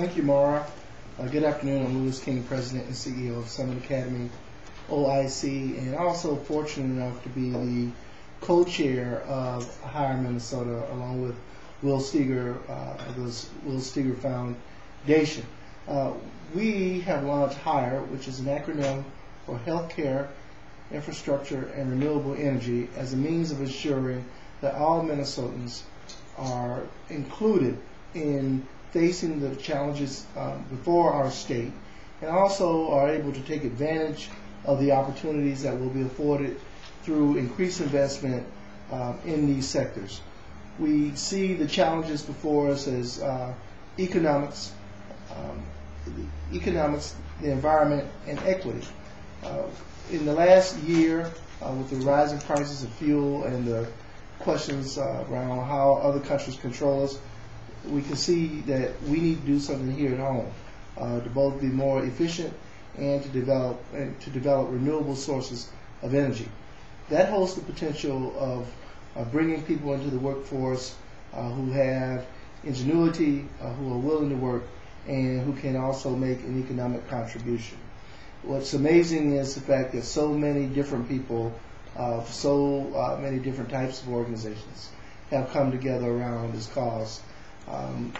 Thank you, Mara. Good afternoon. I'm Louis King, President and CEO of Summit Academy, OIC, and also fortunate enough to be the co-chair of Hire Minnesota, along with Will Steger of the Will Steger Foundation. We have launched HIRE, which is an acronym for Healthcare, Infrastructure, and Renewable Energy, as a means of ensuring that all Minnesotans are included in facing the challenges before our state, and also are able to take advantage of the opportunities that will be afforded through increased investment in these sectors. We see the challenges before us as economics, the environment, and equity. In the last year, with the rising prices of fuel and the questions around how other countries control us, we can see that we need to do something here at home to both be more efficient and to develop renewable sources of energy. That holds the potential of bringing people into the workforce who have ingenuity, who are willing to work, and who can also make an economic contribution. What's amazing is the fact that so many different people, so many different types of organizations have come together around this cause.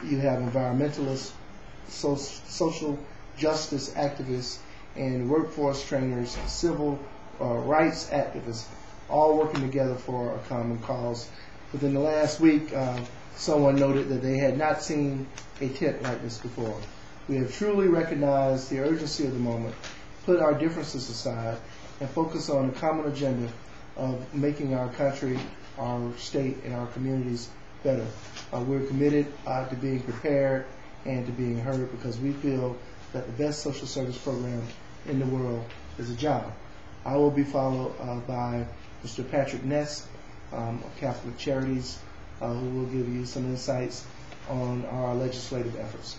You have environmentalists, social justice activists, and workforce trainers, civil rights activists, all working together for a common cause. Within the last week, someone noted that they had not seen a tent like this before. We have truly recognized the urgency of the moment, put our differences aside, and focus on a common agenda of making our country, our state, and our communities better. We're committed to being prepared and to being heard, because we feel that the best social service program in the world is a job. I will be followed by Mr. Patrick Ness of Catholic Charities, who will give you some insights on our legislative efforts.